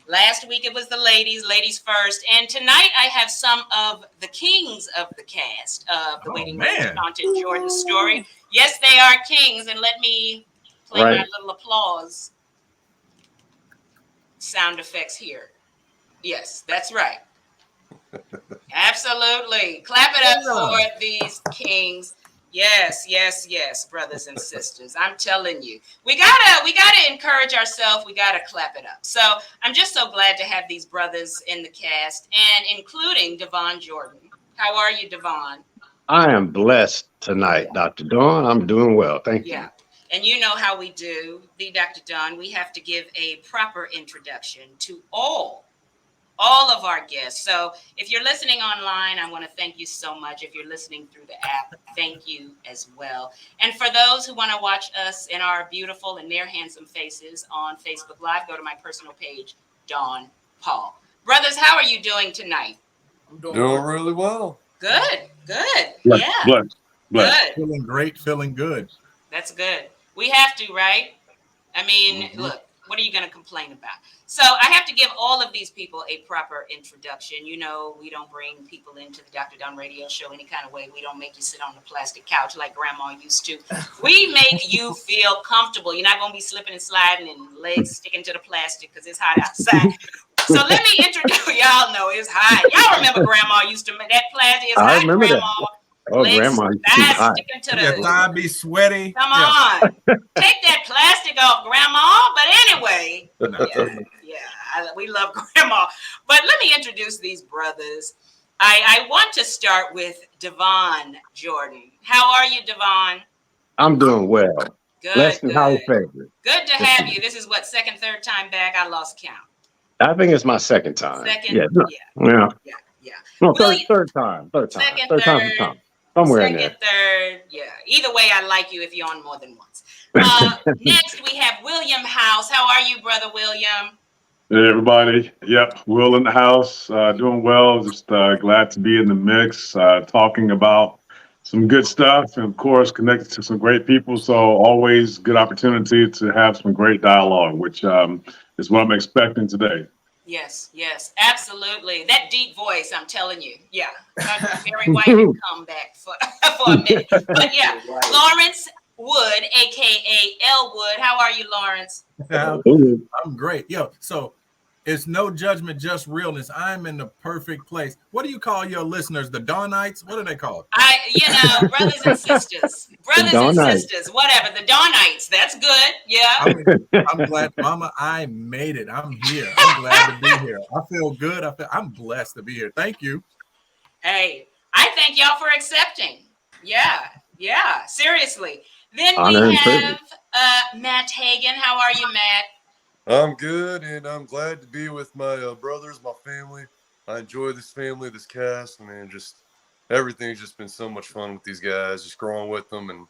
Last week it was the ladies first, and tonight I have some of the kings of the cast of the Waiting Room Seanton Jorden Story. Yes, they are kings, and let me play my little applause sound effects here. Yes, that's right. Absolutely. Clap it up for these kings. Yes, brothers and sisters. I'm telling you, we gotta encourage ourselves. We gotta clap it up. So I'm just so glad to have these brothers in the cast, and including Devon Jorden. How are you, Devon? I am blessed tonight, Dr. Dawn. I'm doing well. Thank you. Yeah. And you know how we do, the Dr. Dawn, we have to give a proper introduction to all of our guests. So if you're listening online, I want to thank you so much. If you're listening through the app, thank you as well. And for those who want to watch us in our beautiful and near handsome faces on Facebook Live, go to my personal page, Dawn Paul. Brothers, how are you doing tonight? I'm doing really well. Good. Bless. Good. Feeling good. That's good. We have to, right? I mean, look, what are you going to complain about? So I have to give all of these people a proper introduction. You know, we don't bring people into the Dr. Dawn radio show any kind of way. We don't make you sit on the plastic couch like grandma used to. We make you feel comfortable. You're not going to be slipping and sliding and legs sticking to the plastic because it's hot outside. So let me introduce, y'all know it's hot. Y'all remember grandma used to make that plastic. It's hot, remember grandma. that. Oh, grandma, sticking to the thigh be sweaty. Come on, take that plastic off, grandma. But anyway, we love grandma. But let me introduce these brothers. I want to start with Devon Jorden. How are you, Devon? I'm doing well. Good. Blessed and highly favored. Good to have you. This is what, second, third time back? I lost count. I think it's my second time. Yeah. No, third time. Second, Third time's a charm. Somewhere in there. Second, third, yeah. Either way, I like you if you're on more than once. Next, we have William House. How are you, brother William? Hey, everybody. Yep, Will in the house. Doing well. Just glad to be in the mix, talking about some good stuff, and of course, connected to some great people. So always good opportunity to have some great dialogue, which is what I'm expecting today. Yes, absolutely. That deep voice, I'm telling you. Yeah. Barry White can come back for a minute. But yeah, Lawrence Wood, a.k.a. Elwood. How are you, Lawrence? I'm great. So it's no judgment, just realness. I'm in the perfect place. What do you call your listeners? The Dawnites? What are they called? Brothers and sisters. Whatever. The Dawnites. That's good. Yeah. I'm glad, Mama, I made it. I'm here. I'm glad to be here. I feel good. I'm blessed to be here. Thank you. Hey, I thank y'all for accepting. Yeah. Seriously. Then Honor we have Matt Hagan. How are you, Matt? I'm good, and I'm glad to be with my brothers, my family. I enjoy this family, this cast, and just everything's just been so much fun with these guys, just growing with them and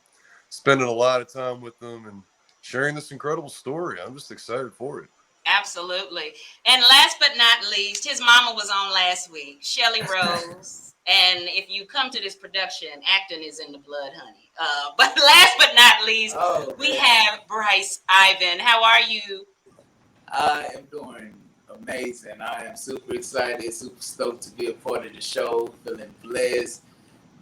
spending a lot of time with them and sharing this incredible story. I'm just excited for it. Absolutely. And last but not least, his mama was on last week, Shelly Rose. And if you come to this production, acting is in the blood, honey. But last but not least, we have Bryce Ivan. How are you? I am doing amazing. I am super excited, super stoked to be a part of the show, feeling blessed,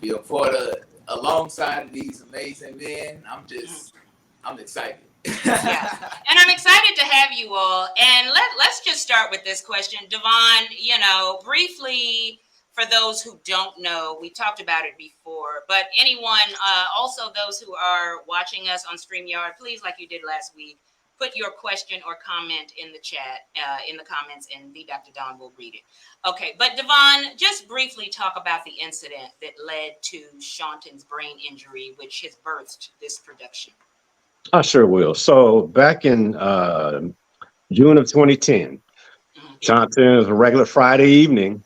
be a part of alongside these amazing men. I'm excited. Yeah. And I'm excited to have you all. And let's just start with this question. Devon, briefly, for those who don't know, we talked about it before, but anyone, also those who are watching us on StreamYard, please, like you did last week, put your question or comment in the chat, in the comments, and the Dr. Dawn will read it. Okay, but Devon, just briefly talk about the incident that led to Seanton's brain injury, which has birthed this production. I sure will. So back in June of 2010, Seanton, was a regular Friday evening.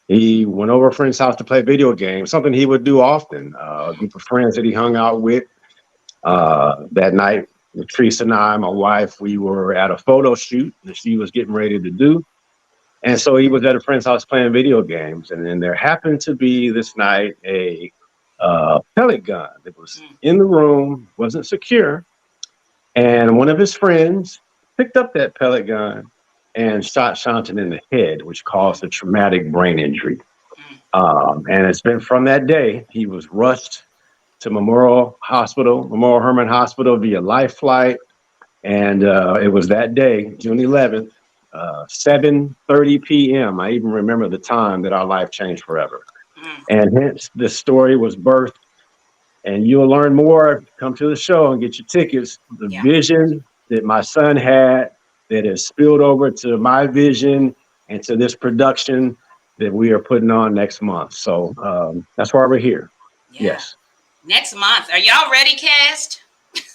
He went over a friend's house to play video games, something he would do often. A group of friends that he hung out with that night. Teresa and I, my wife, we were at a photo shoot that she was getting ready to do. And so he was at a friend's house playing video games. And then there happened to be this night a pellet gun that was in the room, wasn't secure. And one of his friends picked up that pellet gun and shot Seanton in the head, which caused a traumatic brain injury. And it's been from that day, he was rushed to Memorial Hermann Hospital via life flight. And it was that day, June 11th, 7:30 p.m. I even remember the time that our life changed forever. And hence the story was birthed. And you'll learn more. Come to the show and get your tickets. The vision that my son had that has spilled over to my vision and to this production that we are putting on next month. So that's why we're here. Yeah. Yes. Next month. Are y'all ready, cast?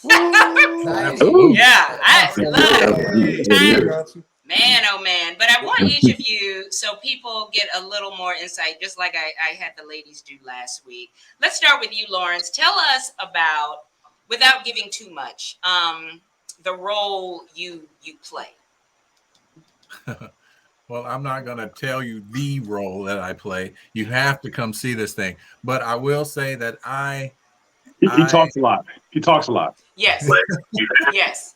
Ooh. Yeah. Yeah. Man, oh man. But I want each of you, so people get a little more insight, just like I had the ladies do last week. Let's start with you, Lawrence. Tell us about, without giving too much, the role you play. Well, I'm not going to tell you the role that I play. You have to come see this thing. But I will say that He talks a lot. He talks a lot. Yes. Yes.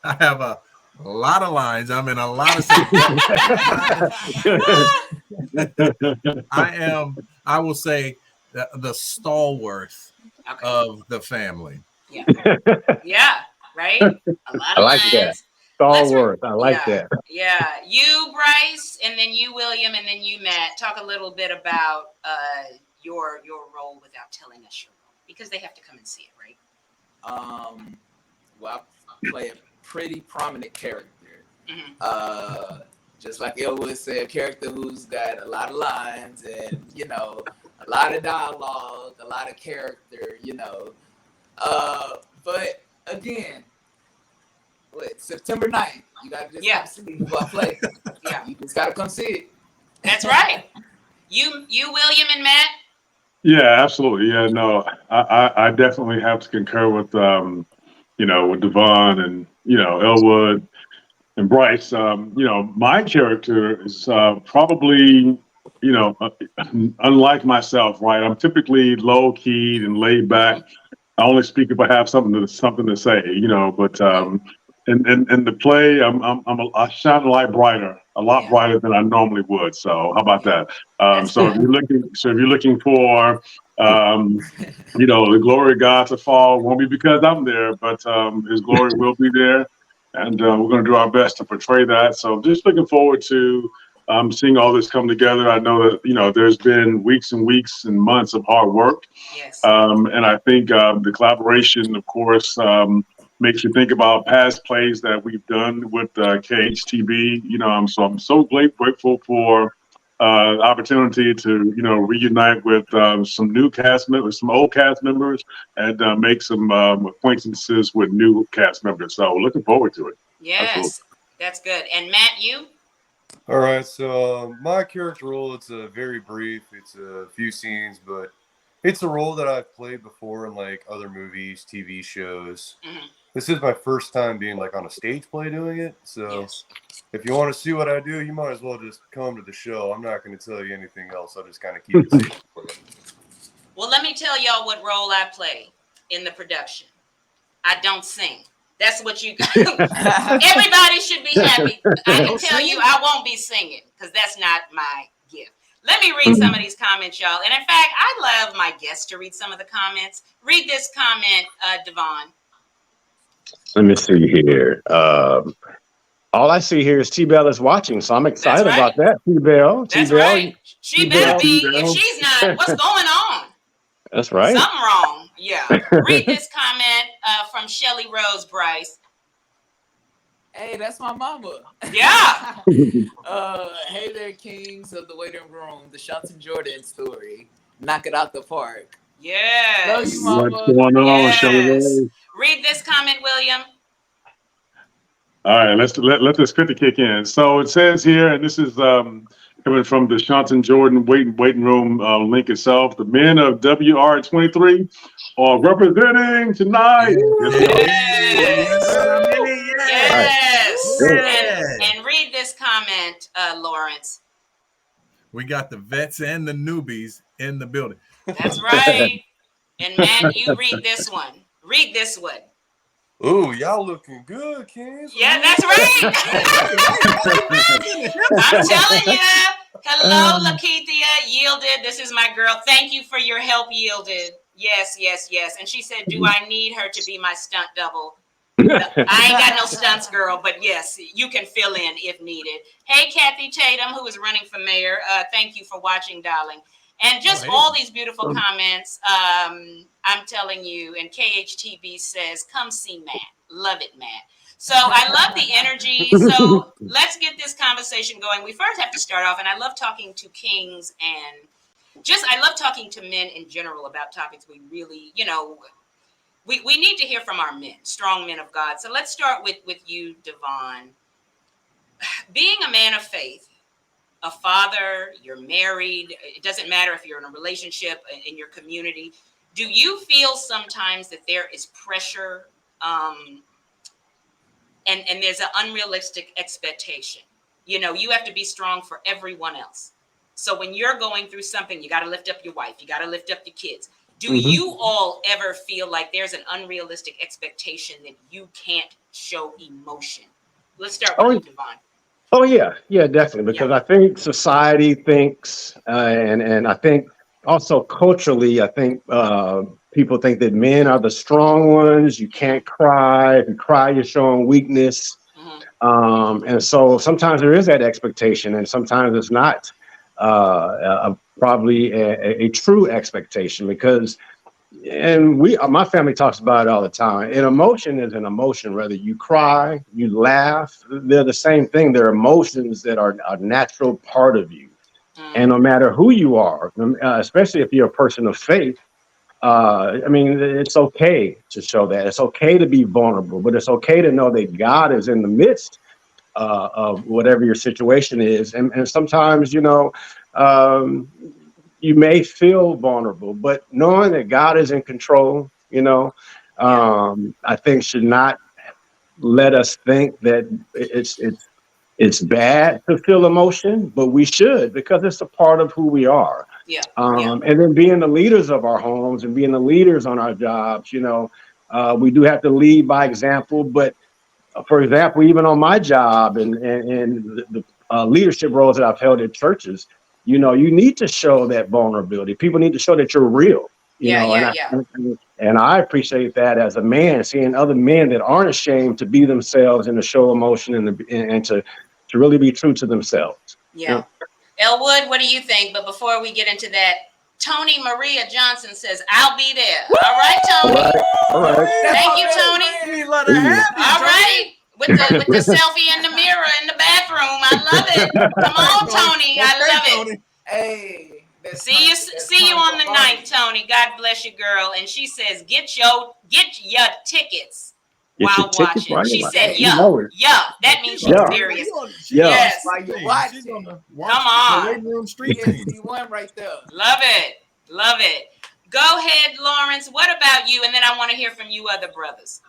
I have a lot of lines. I'm in a lot of I will say the stalwart of the family. Yeah. Yeah. Right. A lot of like lines. that. Stalwart. I like that. Yeah. You, Bryce, and then you, William, and then you, Matt. Talk a little bit about your role without telling us your role, because they have to come and see it, right? Well, I play a pretty prominent character. Just like Elwood said, a character who's got a lot of lines and, a lot of dialogue, a lot of character, But again, September 9th, you got to just see who I play. You just got to come see it. That's right. You, William, and Matt? Yeah, absolutely. Yeah, no, I definitely have to concur with, with Devon and, Elwood and Bryce. My character is probably, unlike myself, right? I'm typically low keyed and laid back. I only speak if I have something to say, but in the play, I shine a lot brighter than I normally would. So how about that? So if you're looking for, the glory of God to fall, won't be because I'm there, but His glory will be there, and we're going to do our best to portray that. So just looking forward to seeing all this come together. I know that there's been weeks and weeks and months of hard work. Yes. And I think the collaboration, of course, makes you think about past plays that we've done with KHTV. So I'm so grateful for the opportunity to, reunite with some new cast members, some old cast members, and make some acquaintances with new cast members. So looking forward to it. Yes, absolutely. That's good. And Matt, you? All right, so my character role, it's very brief. It's a few scenes, but it's a role that I've played before in like other movies, TV shows. This is my first time being like on a stage play doing it. So if you want to see what I do, you might as well just come to the show. I'm not going to tell you anything else. I'll just kind of keep it safe for you. Well, let me tell y'all what role I play in the production. I don't sing. That's what you got. Everybody should be happy. I can tell you I won't be singing because that's not my gift. Let me read some of these comments, y'all. And in fact, I love my guests to read some of the comments. Read this comment, Devon. Let me see here. All I see here is T-Bell is watching, so I'm excited about that. T-Bell. That's right. She better be. If she's not, what's going on? That's right. Something wrong. Yeah. Read this comment from Shelly Rose Bryce. Hey, that's my mama. Yeah. Hey there, kings of the waiting room. The Seanton Jorden Story. Knock it out the park. Yes. Love you, mama. What's going on, Shelly Rose? Read this comment, William. All right, let this script kick in. So it says here, and this is coming from the Seanton Jorden waiting room link itself. The men of WR23 are representing tonight. Yes. And read this comment, Lawrence. We got the vets and the newbies in the building. That's right. And Matt, you read this one. Read this one. Ooh, y'all looking good, Kings. Yeah, that's right. I'm telling you. Hello, Lakithia. Yielded. This is my girl. Thank you for your help, Yielded. Yes, yes, yes. And she said, do I need her to be my stunt double? I ain't got no stunts, girl, but yes, you can fill in if needed. Hey, Kathy Tatum, who is running for mayor. Thank you for watching, darling. And just all these beautiful comments. I'm telling you, and KHTB says, come see Matt. Love it, Matt. So I love the energy. So let's get this conversation going. We first have to start off, and I love talking to kings and I love talking to men in general about topics we really, we need to hear from our men, strong men of God. So let's start with you, Devon. Being a man of faith, a father, you're married, it doesn't matter if you're in a relationship in your community. Do you feel sometimes that there is pressure and there's an unrealistic expectation? You have to be strong for everyone else. So when you're going through something, you got to lift up your wife, you got to lift up the kids. Do you all ever feel like there's an unrealistic expectation that you can't show emotion? Let's start with you, Devon. Oh yeah, definitely. Because I think society thinks, and I think also culturally, I think people think that men are the strong ones. You can't cry. If you cry, you're showing weakness. And so sometimes there is that expectation, and sometimes it's not probably a true expectation, because, and my family talks about it all the time. An emotion is an emotion, whether you cry, you laugh, they're the same thing. They're emotions that are a natural part of you. And no matter who you are, especially if you're a person of faith, it's okay to show that. It's okay to be vulnerable, but it's okay to know that God is in the midst of whatever your situation is. And sometimes, you may feel vulnerable, but knowing that God is in control, I think should not let us think that it's bad to feel emotion, but we should, because it's a part of who we are. And then being the leaders of our homes and being the leaders on our jobs, we do have to lead by example. But for example, even on my job and the leadership roles that I've held at churches, you need to show that vulnerability. People need to show that you're real. And I appreciate that as a man, seeing other men that aren't ashamed to be themselves and to show emotion and to really be true to themselves. Elwood, what do you think? But before we get into that, Tony Maria Johnson says, I'll be there. All right, Tony. All right. Thank you, Tony. All right. With the selfie in the mirror in the bathroom. I love it. Come on, Tony. I love it. Hey. See you on the 9th, Tony. God bless you, girl. And she says, get your tickets while watching. Right? She said, yeah. That means she's serious. Yes. While you're watching. Come on. See one right there. Love it. Go ahead, Lawrence. What about you? And then I want to hear from you other brothers.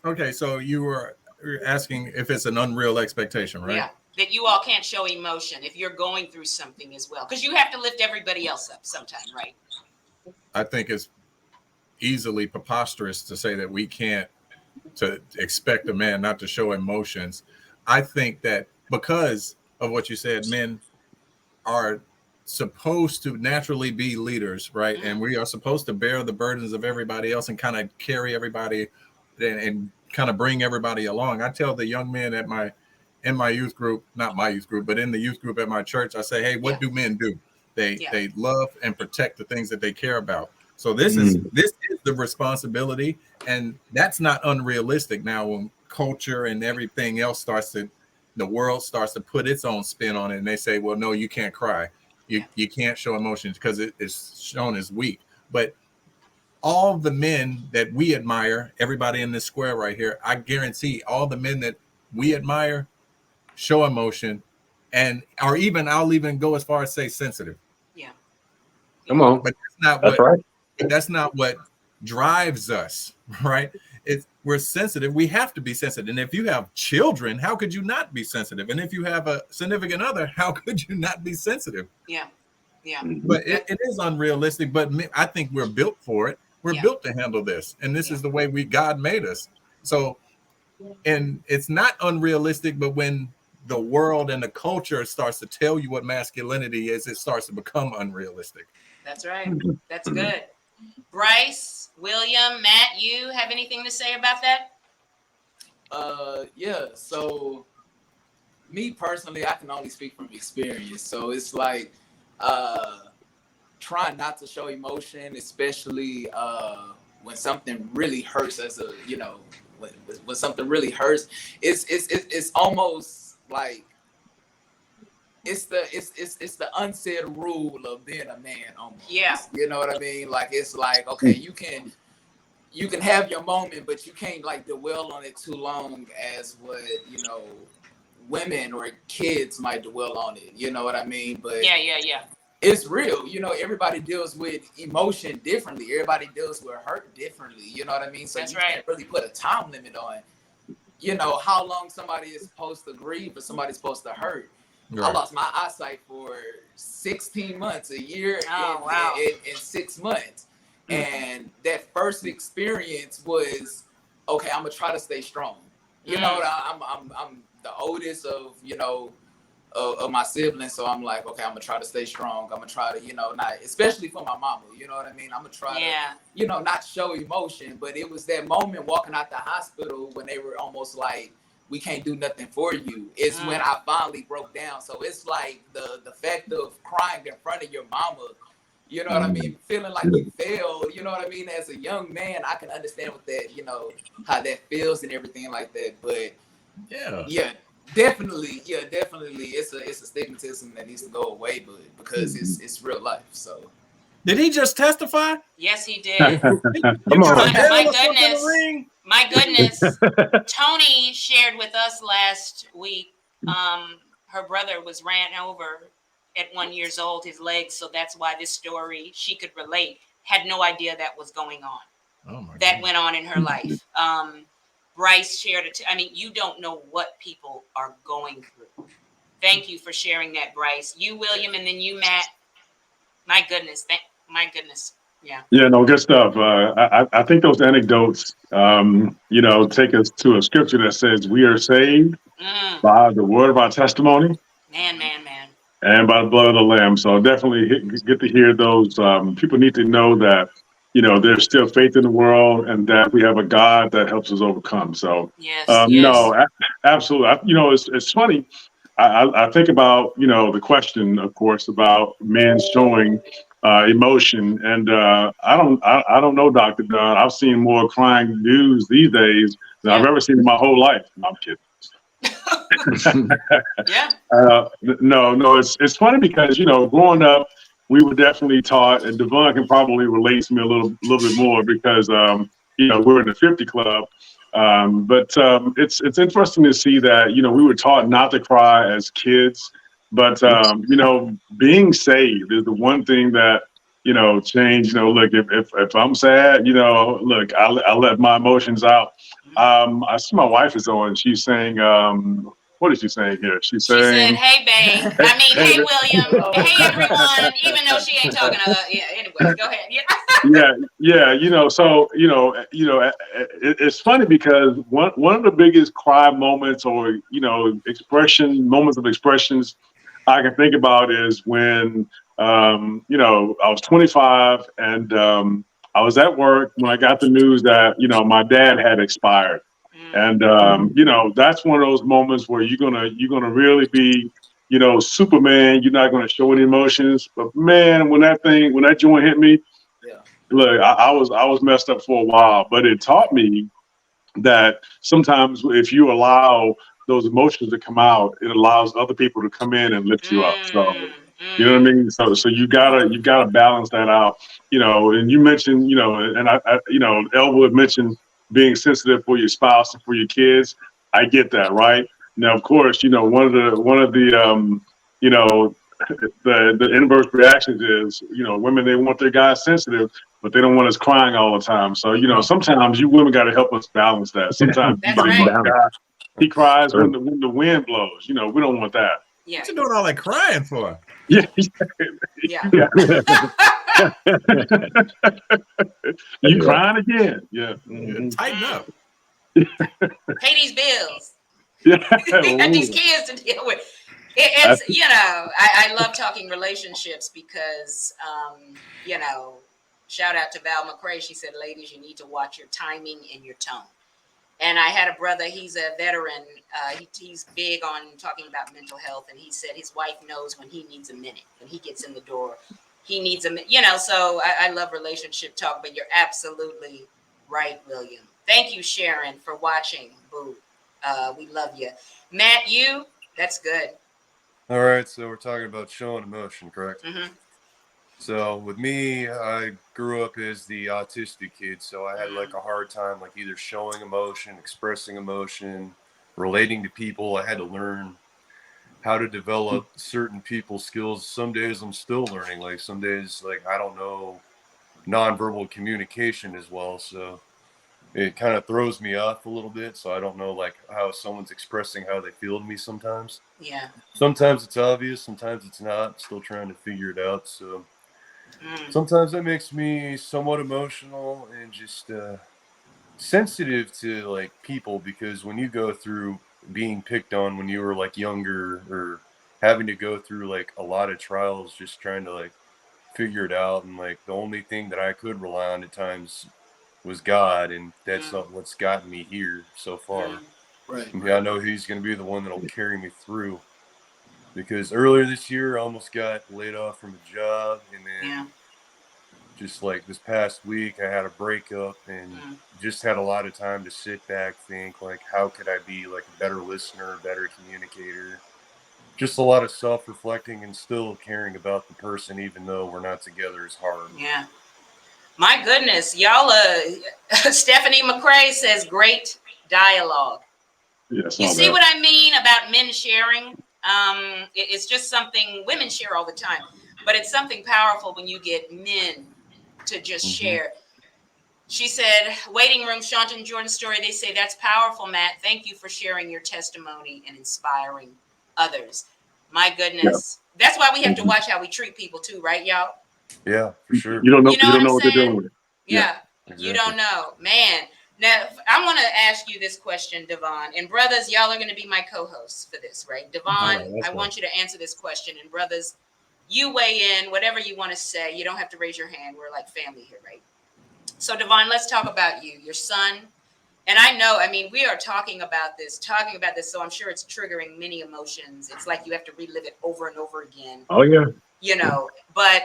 Okay, so you were asking if it's an unreal expectation, right? Yeah, that you all can't show emotion if you're going through something as well, because you have to lift everybody else up sometime, right? I think it's easily preposterous to say that we can't to expect a man not to show emotions. I think that because of what you said, men are supposed to naturally be leaders, right? And we are supposed to bear the burdens of everybody else and kind of carry everybody and kind of bring everybody along. I tell the young men in my youth group, not my youth group, but in the youth group at my church, I say, hey, what do men do? They love and protect the things that they care about. So this is the responsibility, and that's not unrealistic. Now, when culture and everything else the world starts to put its own spin on it, and they say, well, no, you can't cry. You can't show emotions because it is shown as weak. But all the men that we admire, everybody in this square right here, I guarantee all the men that we admire show emotion, and I'll even go as far as say sensitive. Come on. But that's not what drives us, right? We're sensitive. We have to be sensitive. And if you have children, how could you not be sensitive? And if you have a significant other, how could you not be sensitive? But it is unrealistic. But I think we're built for it. We're built to handle this. And this is the way God made us. So, and it's not unrealistic, but when the world and the culture starts to tell you what masculinity is, it starts to become unrealistic. That's right. That's good. Bryce, William, Matt, you have anything to say about that? Yeah. So me personally, I can only speak from experience. So it's like trying not to show emotion, especially when something really hurts. When something really hurts, it's almost like it's the unsaid rule of being a man. Almost. Yeah. You know what I mean? Like it's like, okay, you can have your moment, but you can't like dwell on it too long as what women or kids might dwell on it. You know what I mean? But Yeah. it's real. Everybody deals with emotion differently. Everybody deals with hurt differently. You know what I mean? So That's you right. can't really put a time limit on, how long somebody is supposed to grieve or somebody's supposed to hurt. Right. I lost my eyesight for 16 months, a year, wow. in 6 months. And that first experience was, okay, I'm gonna try to stay strong. I'm the oldest of my siblings, so I'm like, okay, I'm gonna try to stay strong. I'm gonna try to, not, especially for my mama, you know what I mean? I'm gonna try to, not show emotion. But it was that moment walking out the hospital when they were almost like, we can't do nothing for you. It's when I finally broke down. So it's like the fact of crying in front of your mama, you know what I mean? Feeling like you failed, you know what I mean? As a young man, I can understand what that, how that feels and everything like that. But yeah, definitely. It's a stigmatism that needs to go away, but because it's real life. So did he just testify? Yes, he did. Come on. My goodness. Tony shared with us last week. Her brother was ran over at 1 year old, his legs. So that's why this story, she could relate. Had no idea that was going on. Oh my that went on in her life. Bryce shared it. You don't know what people are going through. Thank you for sharing that, Bryce. You, William, and then you, Matt. My goodness. My goodness. Yeah. Yeah, no, good stuff. I think those anecdotes, take us to a scripture that says we are saved by the word of our testimony. Man. And by the blood of the Lamb. So definitely get to hear those. People need to know that, there's still faith in the world and that we have a God that helps us overcome. So, yes. No, absolutely. It's funny. I think about, the question, of course, about men showing emotion. And I don't know, Dr. Dunn. I've seen more crying dudes these days than I've ever seen in my whole life. No, I'm kidding. Yeah. No, it's funny because, growing up, we were definitely taught, and Devon can probably relate to me a little bit more because, we're in the 50 club. But it's interesting to see that, we were taught not to cry as kids, but, being saved is the one thing that, changed. Look, if I'm sad, look, I let my emotions out. I see my wife is on. She's saying, what is she saying here? She said, saying, "Hey, babe." Hey, William. Hey, everyone. Even though she ain't talking to us. Yeah. Anyway, go ahead. Yeah. So it's funny because one of the biggest cry moments or moments of expressions I can think about is when I was 25 and I was at work when I got the news that my dad had expired. And that's one of those moments where you're gonna really be, Superman. You're not gonna show any emotions. But man, when that joint hit me, look, I was messed up for a while. But it taught me that sometimes if you allow those emotions to come out, it allows other people to come in and lift you up. So you know what I mean? So you gotta balance that out. And you mentioned, and I Elwood mentioned being sensitive for your spouse and for your kids. I get that, right? Now, of course, one of the the inverse reactions is, women, they want their guys sensitive, but they don't want us crying all the time. So, sometimes you women got to help us balance that. Sometimes That's right. God, he cries when the wind blows. We don't want that. Yeah. What you doing all that crying for? Yeah. You crying again? Yeah. Tighten up. Pay these bills. Yeah. We got these Ooh. kids to deal with. It's, I love talking relationships because, shout out to Val McCrae. She said, ladies, you need to watch your timing and your tone. And I had a brother, he's a veteran. He's big on talking about mental health. And he said his wife knows when he needs a minute. When he gets in the door, he needs a minute. So I love relationship talk, but you're absolutely right, William. Thank you, Sharon, for watching. Boo. We love you. Matt, that's good. All right, so we're talking about showing emotion, correct? Mm-hmm. So with me, I grew up as the autistic kid, so I had like a hard time like either showing emotion, expressing emotion, relating to people. I had to learn how to develop certain people skills. Some days I'm still learning. Like some days, like I don't know nonverbal communication as well, so it kind of throws me off a little bit. So I don't know like how someone's expressing how they feel to me sometimes. Yeah. Sometimes it's obvious, sometimes it's not. I'm still trying to figure it out. So sometimes that makes me somewhat emotional and just sensitive to like people, because when you go through being picked on when you were like younger, or having to go through like a lot of trials just trying to like figure it out, and like the only thing that I could rely on at times was God, and that's not what's gotten me here so far. Right. Yeah, I know He's going to be the one that'll carry me through, because earlier this year I almost got laid off from a job, and then just like this past week I had a breakup, and just had a lot of time to sit back, think like, how could I be like a better listener, better communicator? Just a lot of self-reflecting, and still caring about the person even though we're not together is hard. Yeah. My goodness, y'all. Stephanie McCrae says great dialogue. Yes, You see what I mean about men sharing? It's just something women share all the time, but it's something powerful when you get men to just share. She said, waiting room, Seanton Jorden Story. They say that's powerful, Matt. Thank you for sharing your testimony and inspiring others. My goodness. Yeah. That's why we have to watch how we treat people too, right, y'all? Yeah, for sure. You don't know what what they're doing with it. Yeah. Exactly. You don't know, man. Now, I want to ask you this question, Devon. And brothers, y'all are going to be my co-hosts for this, right? Devon, I want you to answer this question. And brothers, you weigh in, whatever you want to say. You don't have to raise your hand. We're like family here, right? So, Devon, let's talk about you, your son. And I know, we are talking about this, so I'm sure it's triggering many emotions. It's like you have to relive it over and over again. Oh, yeah. But...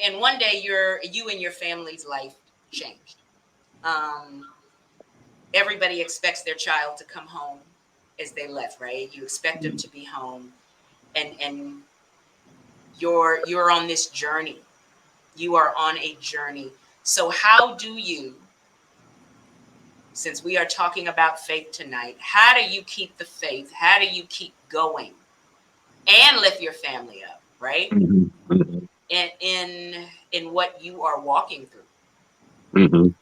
and one day you and your family's life changed. Everybody expects their child to come home as they left, right? You expect them to be home, and you're on this journey. You are on a journey. So how do you, since we are talking about faith tonight, how do you keep the faith? How do you keep going and lift your family up, right? In what you are walking through?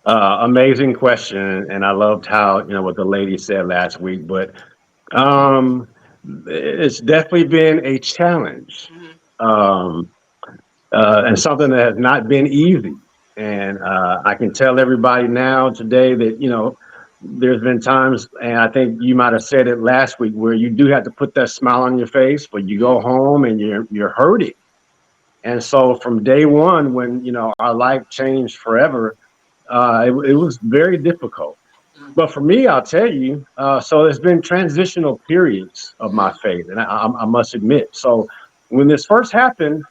Amazing question, and I loved how what the lady said last week. But it's definitely been a challenge, and something that has not been easy. And I can tell everybody now today that there's been times, and I think you might have said it last week, where you do have to put that smile on your face, but you go home and you're hurting. And so from day one, when, our life changed forever, it was very difficult. But for me, I'll tell you, so there's been transitional periods of my faith, and I must admit. So when this first happened,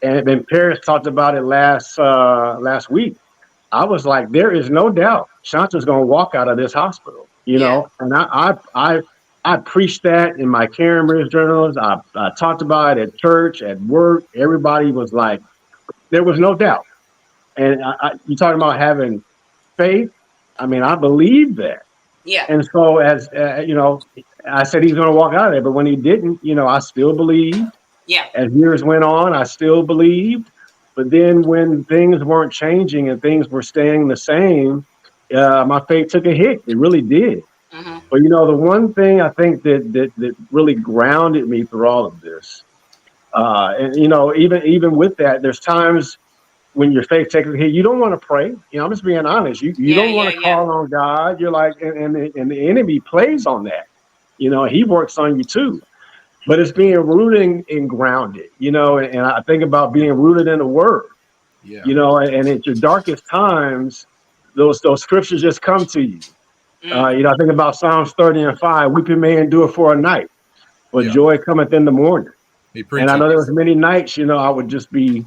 and Paris talked about it last week, I was like, there is no doubt Seanton's going to walk out of this hospital, and I preached that in my Karen Rivers journals. I talked about it at church, at work. Everybody was like, there was no doubt. And you talking about having faith? I believe that. Yeah. And so as I said he's going to walk out of there, but when he didn't, I still believed. Yeah. As years went on, I still believed. But then when things weren't changing and things were staying the same, my faith took a hit. It really did. But the one thing I think that really grounded me through all of this, and even with that, there's times when your faith takes a hit, you don't want to pray. I'm just being honest. You don't want to call on God. You're like, and the enemy plays on that. He works on you too. But it's being rooted and grounded, and I think about being rooted in the word, and at your darkest times, those scriptures just come to you. I think about Psalms 30:5, weeping may endure for a night, but joy cometh in the morning. And I know there was many nights, I would just be,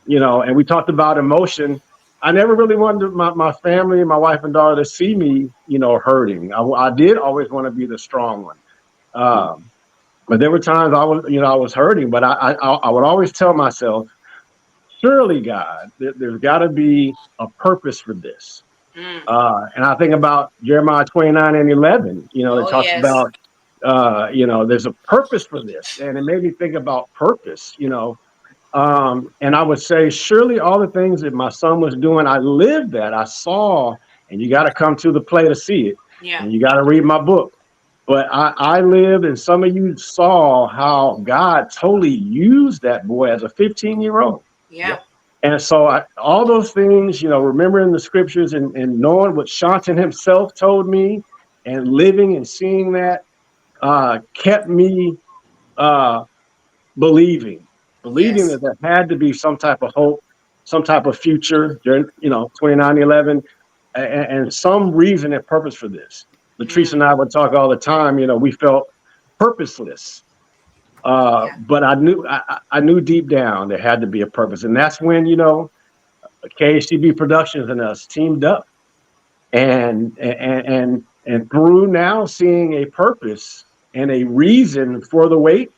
and we talked about emotion. I never really wanted my family, my wife and daughter to see me, hurting. I did always want to be the strong one. But there were times I was hurting, but I would always tell myself, surely, God, there's got to be a purpose for this. And I think about Jeremiah 29:11, it talks about, there's a purpose for this. And it made me think about purpose, and I would say, surely all the things that my son was doing, I lived that, I saw, and you got to come to the play to see it. Yeah. And you got to read my book. But I lived, and some of you saw how God totally used that boy as a 15-year-old. Yeah. And so all those things, remembering the scriptures and knowing what Seanton himself told me and living and seeing that kept me believing that there had to be some type of hope, some type of future during, 29/11, and some reason and purpose for this. Latrice and I would talk all the time. We felt purposeless, but I knew deep down there had to be a purpose, and that's when KHTB Productions and us teamed up, and through now seeing a purpose and a reason for the wait.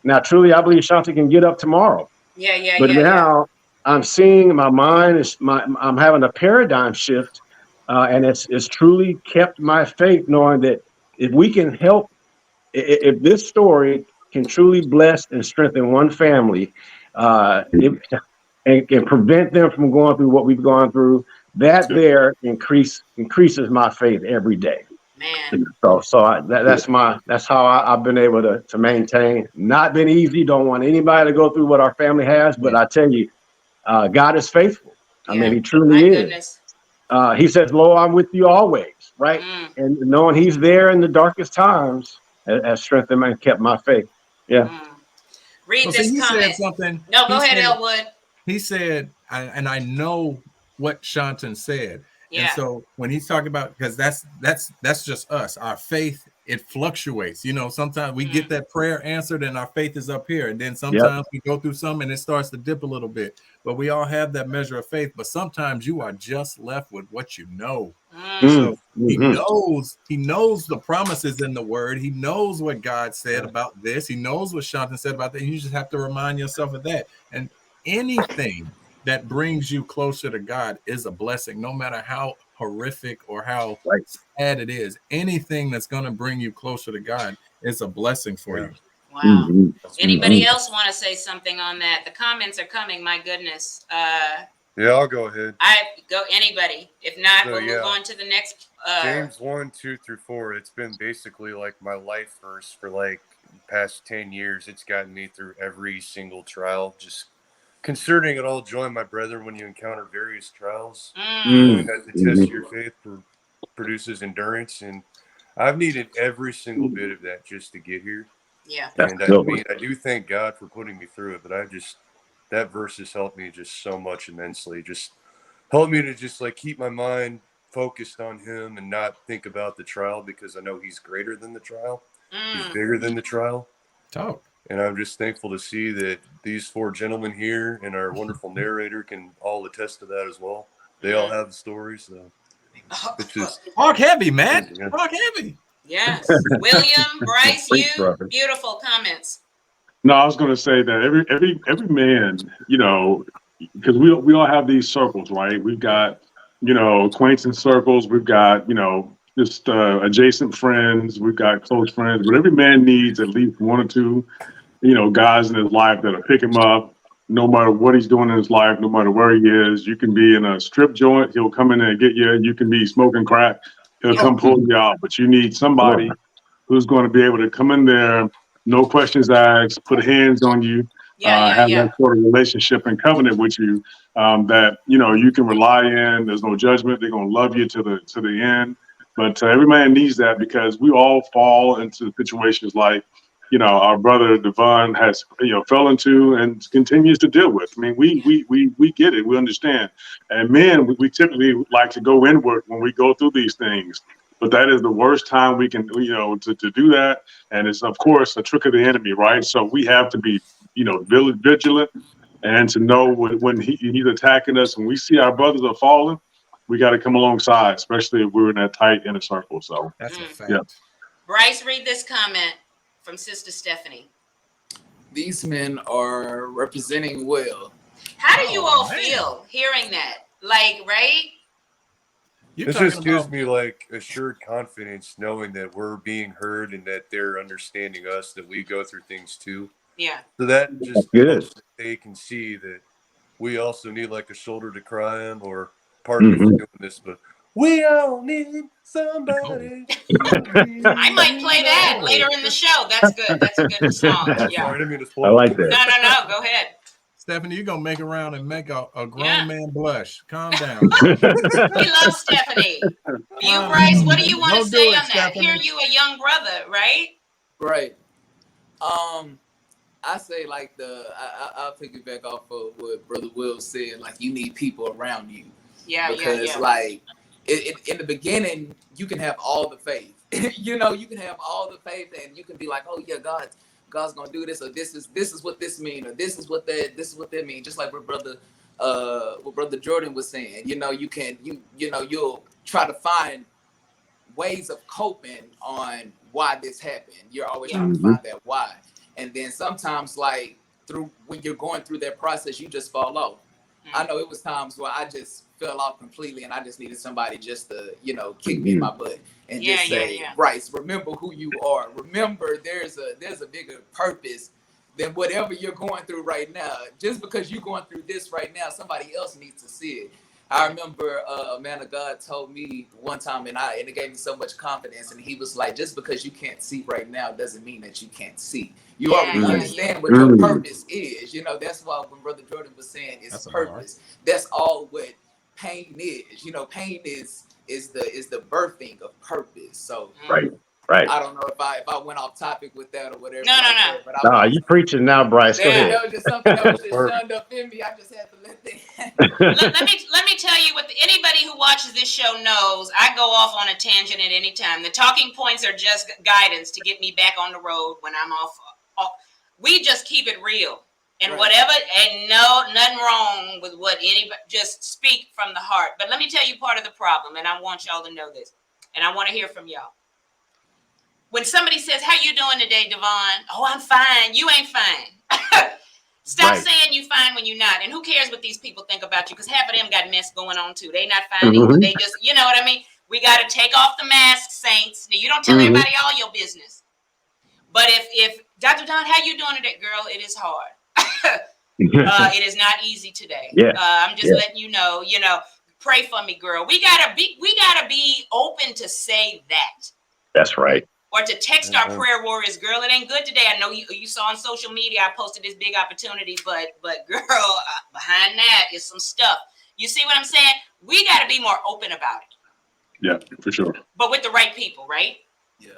Now, truly, I believe Seanton can get up tomorrow. But now I'm seeing my mind I'm having a paradigm shift. And it's truly kept my faith, knowing that if we can help, if this story can truly bless and strengthen one family, and prevent them from going through what we've gone through, that there increases my faith every day. Man. That's how I've been able to maintain. Not been easy. Don't want anybody to go through what our family has, but I tell you, God is faithful. I mean, He truly is. Goodness. He says, "Lo, I'm with you always," right? And knowing He's there in the darkest times has strengthened and kept my faith. Yeah. Read this comment. Said something. No, go ahead, Elwood. He said, and I know what Seanton said. Yeah. And so when he's talking about, because that's just us, our faith, it fluctuates. Sometimes we get that prayer answered and our faith is up here. And then sometimes we go through some and it starts to dip a little bit. But we all have that measure of faith. But sometimes you are just left with what you know. So he knows the promises in the word. He knows what God said about this. He knows what Seanton said about that. And you just have to remind yourself of that. And anything that brings you closer to God is a blessing, no matter how horrific or how sad it is. Anything that's going to bring you closer to God is a blessing for you. Wow. Anybody else want to say something on that? The comments are coming. My goodness. Yeah, I'll go ahead. Anybody. If not, we'll move on to the next. James 1:2-4. It's been basically like my life verse for like the past 10 years. It's gotten me through every single trial. Just concerning it all joy, my brethren, when you encounter various trials, knowing that the test of your faith produces endurance. And I've needed every single bit of that just to get here. Yeah. And I do thank God for putting me through it, but that verse has helped me just so much immensely. Just helped me to just like keep my mind focused on Him and not think about the trial, because I know He's greater than the trial. He's bigger than the trial. Talk. And I'm just thankful to see that these four gentlemen here and our wonderful narrator can all attest to that as well. They all have the stories. So it's just talk heavy, man. Talk heavy. Yes. William, Bryce, beautiful comments. No, I was going to say that every man, because we all have these circles, right? We've got, acquaintance circles. We've got, just adjacent friends. We've got close friends. But every man needs at least one or two, guys in his life that'll pick him up, no matter what he's doing in his life, no matter where he is. You can be in a strip joint. He'll come in there and get you. You can be smoking crack. He'll come pull you out. But you need somebody who's going to be able to come in there, no questions asked, put hands on you, have that sort of relationship and covenant with you, that, you know, you can rely in. There's no judgment. They're going to love you to the end. But every man needs that, because we all fall into situations like, you know, our brother Devon has, you know, fell into and continues to deal with. I mean, we get it. We understand. And men, we typically like to go inward when we go through these things. But that is the worst time we can, you know, to do that. And it's, of course, a trick of the enemy, right? So we have to be, you know, vigilant, and to know when he's attacking us. When we see our brothers are falling, we got to come alongside, especially if we're in that tight inner circle. So That's a fact. Yeah. Bryce, read this comment from Sister Stephanie. These men are representing well. How do you all man. feel hearing that? Like, right? You're It talking just gives about- me like assured confidence knowing that we're being heard and that they're understanding us, that we go through things too. Yeah. So that just Good. helps that they can see that we also need like a shoulder to cry on, or pardon me for doing this, but we all need somebody. I might play that later in the show. That's good. That's a good song. Oh, Yeah. sorry, I didn't mean to I spoil like it. that. No. Go ahead. Stephanie, you're gonna make around and make a grown Yeah. man blush. Calm down. We love Stephanie. You, Bryce, what do you want to Don't say do it, on that? Stephanie. Here you a young brother, right? Right. I say like I'll piggyback off of what Brother Will said. Like, you need people around you, because like in the beginning you can have all the faith. You know, you can have all the faith, and you can be like, oh yeah, God's gonna do this, or this is what this mean, or this is what that mean. Just like what Brother Jorden was saying. You know, you'll try to find ways of coping on why this happened. You're always trying to find that why. And then sometimes, like, when you're going through that process, you just fall off. I know it was times where I just fell off completely, and I just needed somebody just to, you know, kick me in my butt and just say, Bryce, remember who you are. Remember, there's a bigger purpose than whatever you're going through right now. Just because you're going through this right now, somebody else needs to see it. I remember a man of God told me one time, and it gave me so much confidence. And he was like, just because you can't see right now doesn't mean that you can't see. You already understand what your purpose is. You know, that's why when Brother Jorden was saying it's purpose, that's all what pain is. You know, pain is the birthing of purpose. So Right. I don't know if I went off topic with that or whatever. No. But No, you preaching now, Bryce. Go ahead. That was just something that was just shunned up in me. I just had to let that. let me tell you what anybody who watches this show knows. I go off on a tangent at any time. The talking points are just guidance to get me back on the road when I'm off. We just keep it real, and whatever, and nothing wrong with what anybody. Just speak from the heart. But let me tell you part of the problem, and I want y'all to know this, and I want to hear from y'all. When somebody says, how you doing today, Devon? Oh, I'm fine. You ain't fine. Stop saying you fine when you're not. And who cares what these people think about you? Because half of them got mess going on too. They not fine either. They just, you know what I mean? We got to take off the mask, saints. Now, you don't tell everybody all your business. But if Dr. Don, how you doing today, girl? It is hard. It is not easy today. I'm just letting you know, pray for me, girl. We gotta be open to say that. That's right. Or to text our prayer warriors, girl, it ain't good today. I know you saw on social media, I posted this big opportunity, but girl, behind that is some stuff. You see what I'm saying? We got to be more open about it. Yeah, for sure. But with the right people, right? Yeah.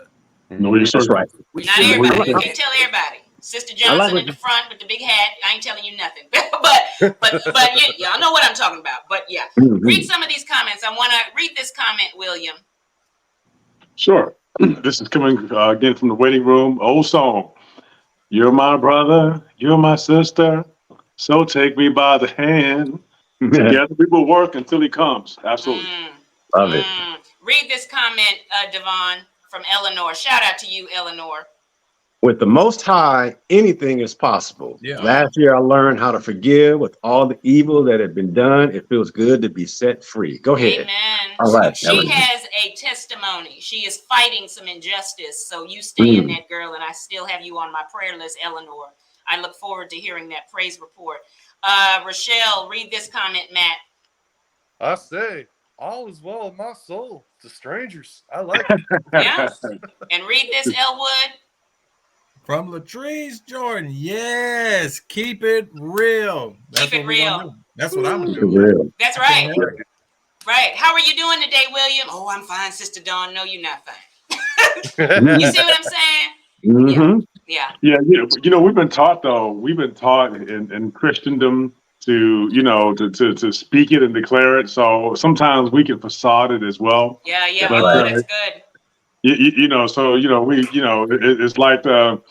No, that's right. Not everybody. You can't tell everybody. Sister Johnson in the front with the big hat. I ain't telling you nothing. but y'all know what I'm talking about. But yeah, read some of these comments. I want to read this comment, William. Sure. This is coming again from the waiting room. Old song. You're my brother. You're my sister. So take me by the hand. Together we will work until he comes. Absolutely. Love it. Read this comment, Devon, from Eleanor. Shout out to you, Eleanor. With the Most High, anything is possible. Yeah. Last year, I learned how to forgive with all the evil that had been done. It feels good to be set free. Go ahead. Amen. All right. She has a testimony. She is fighting some injustice. So you stay in that, girl, and I still have you on my prayer list, Eleanor. I look forward to hearing that praise report. Rochelle, read this comment, Matt. I say, all is well in my soul to strangers. I like it. Yeah. And read this, Elwood. From Latrice Jordan. Yes, keep it real. That's Keep it what we're gonna real. do. That's what I'm gonna For do. real. That's right. Right. How are you doing today, William? Oh, I'm fine, Sister Dawn. No, you're not fine. You see what I'm saying? Mm-hmm. Yeah. Yeah, we've been taught though. We've been taught in Christendom to, to speak it and declare it. So sometimes we can facade it as well. Yeah. Yeah. That's Oh, right. that's good. It's like the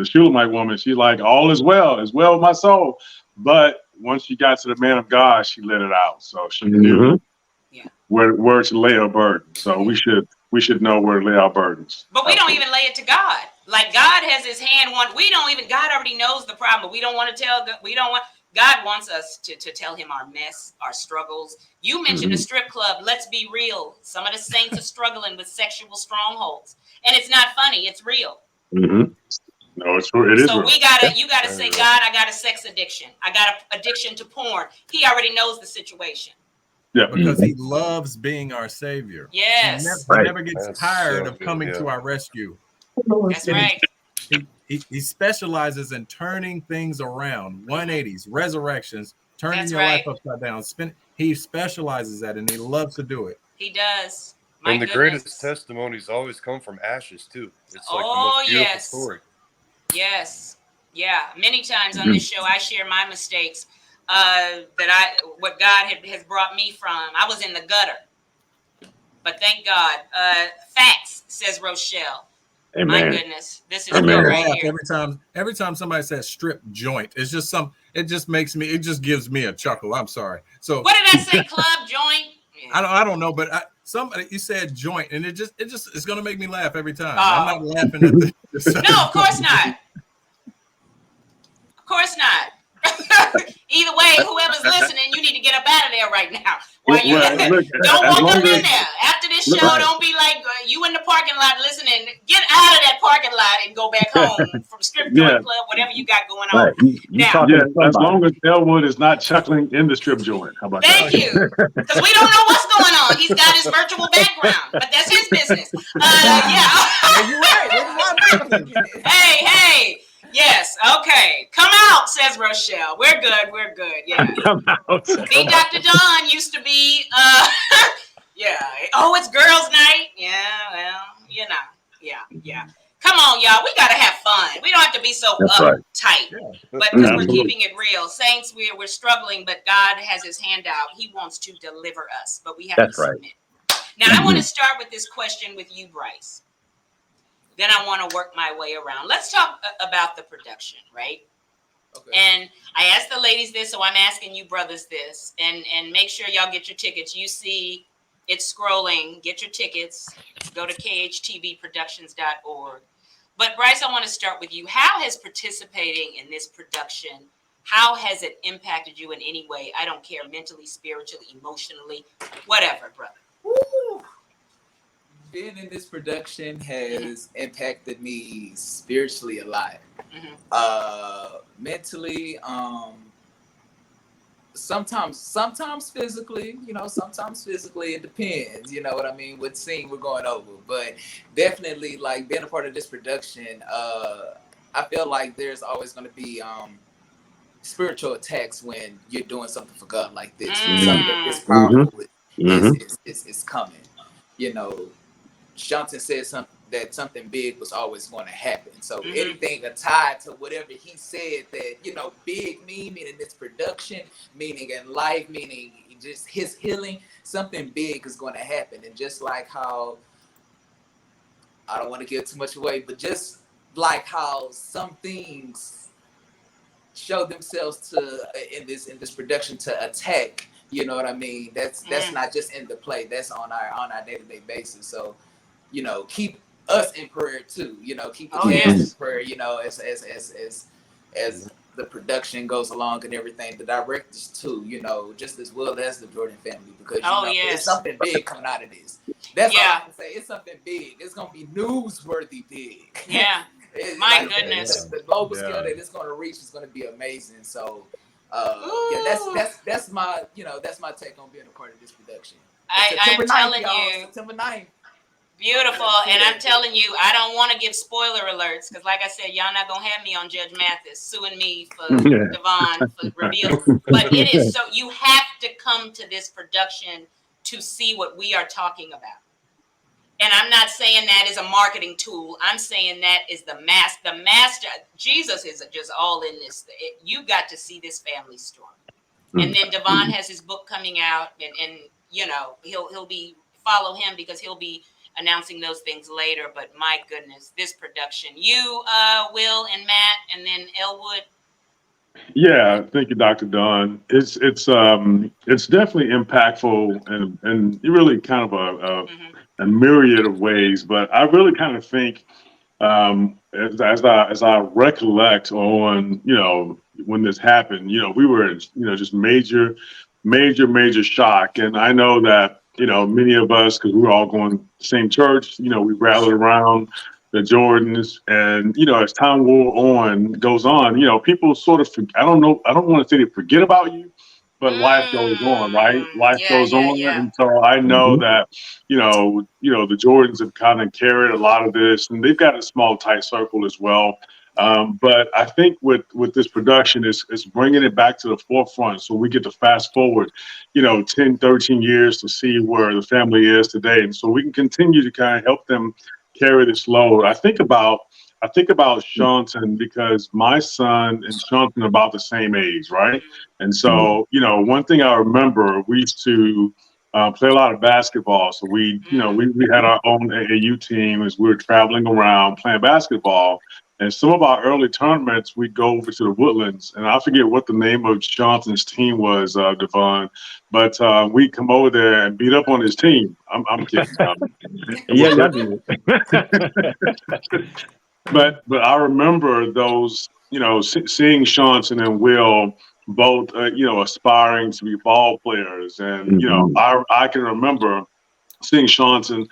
Shulamite woman. She's like, all is well with my soul. But once she got to the man of God, she let it out. So she knew Yeah. where to lay her burden. So we should know where to lay our burdens. But we don't even lay it to God. Like God has his hand on. We don't even, God already knows the problem. But we don't want to tell, God wants us to tell him our mess, our struggles. You mentioned a strip club. Let's be real. Some of the saints are struggling with sexual strongholds. And it's not funny. It's real. Mm-hmm. No, it's true. It is So real. you gotta say, God, I got a sex addiction. I got an addiction to porn. He already knows the situation. Yeah. Because he loves being our savior. Yes. He never gets That's tired so of good, coming yeah. to our rescue. That's right. He specializes in turning things around, 180s, resurrections, turning That's your right. life upside down. He specializes that, and he loves to do it. He does. My And the goodness. greatest testimonies always come from ashes too. It's like the Oh, most beautiful yes. story. Yes. Yeah. Many times on this show, I share my mistakes, what God has brought me from. I was in the gutter. But thank God. Facts, says Rochelle. Amen. My goodness. This is I good Amen. right laugh here. every time somebody says strip joint. It's just it just gives me a chuckle. I'm sorry. So What did I say? Club, joint? Yeah. I don't know, but somebody, you said joint, and it's gonna make me laugh every time. Oh. I'm not laughing at the No, of course not. Of course not. Either way, whoever's listening, you need to get up out of there right now. Why you don't walk up in there after this show? Don't be like you in the parking lot listening. Get out of that parking lot and go back home from strip joint club, whatever you got going on. Right. You Now, talking to As somebody. long as Elwood is not chuckling in the strip joint. How about thank that? you, because we don't know what's going on. He's got his virtual background, but that's his business. Yeah. You're right. Hey. Yes. Okay. Come out, says Rochelle. We're good. Yeah. Come out. Me, Dr. Dawn used to be, yeah. Oh, it's girls' night. Yeah, well, Yeah. Come on, y'all. We got to have fun. We don't have to be so uptight. But because we're keeping it real. Saints, we're struggling, but God has his hand out. He wants to deliver us, but we have to submit. Now, I want to start with this question with you, Bryce. Then I want to work my way around. Let's talk about the production, right? Okay. And I asked the ladies this, so I'm asking you brothers this, and make sure y'all get your tickets. You see it's scrolling. Get your tickets. Go to khtvproductions.org. But Bryce, I want to start with you. How has participating in this production, how has it impacted you in any way? I don't care, mentally, spiritually, emotionally, whatever, brother. Woo. Being in this production has impacted me spiritually a lot. Mentally, sometimes physically, sometimes physically, it depends, you know what I mean, what scene we're going over. But definitely, like, being a part of this production, I feel like there's always going to be spiritual attacks when you're doing something for God like this. Something this powerful is coming. Seanton said something big was always going to happen. So anything tied to whatever he said that, big meaning this production, meaning in life, meaning just his healing, something big is going to happen. And just like how, I don't want to give too much away, but just like how some things show themselves in this production to attack, you know what I mean? That's not just in the play, that's on our day-to-day basis. So, keep us in prayer too. Keep the cast in prayer. As the production goes along and everything, the directors too. Just as well as the Jorden family, because it's something big coming out of this. That's all I can say. It's something big. It's gonna be newsworthy big. Yeah. My goodness. The global scale that it's gonna reach is gonna be amazing. So, that's my that's my take on being a part of this production. I'm telling you. September 9th. Beautiful. And I'm telling you, I don't want to give spoiler alerts because, like I said, y'all not going to have me on Judge Mathis suing me for Devon for reveal. But it is so, you have to come to this production to see what we are talking about. And I'm not saying that is a marketing tool. I'm saying that is the master. Jesus is just all in this. You got to see this family story. And then Devon has his book coming out, and you know he'll be follow him because he'll be announcing those things later. But my goodness, this production, you, Will, and Matt, and then Elwood. Yeah, thank you, Dr. Dunn. It's definitely impactful and really kind of a myriad of ways. But I really kind of think as I recollect on when this happened, we were in just major shock, and I know that many of us, because we were all going to the same church, we rallied around the Jordans, and as time goes on, people sort of I don't know, I don't want to say they forget about you, but life goes on, right? Life Yeah, goes on, yeah. and so I know that the Jordans have kind of carried a lot of this, and they've got a small, tight circle as well. But I think with this production is bringing it back to the forefront, so we get to fast forward, 10, 13 years to see where the family is today, and so we can continue to kind of help them carry this load. I think about Seanton because my son and Seanton are about the same age, right? And so, one thing I remember, we used to play a lot of basketball. So we had our own AAU team as we were traveling around playing basketball. And some of our early tournaments, we'd go over to the Woodlands, and I forget what the name of Seanton's team was, Devon, but we'd come over there and beat up on his team. I'm kidding. Yeah, y'all do. But I remember those, seeing Seanton and Will both, aspiring to be ball players, and I can remember seeing Seanton,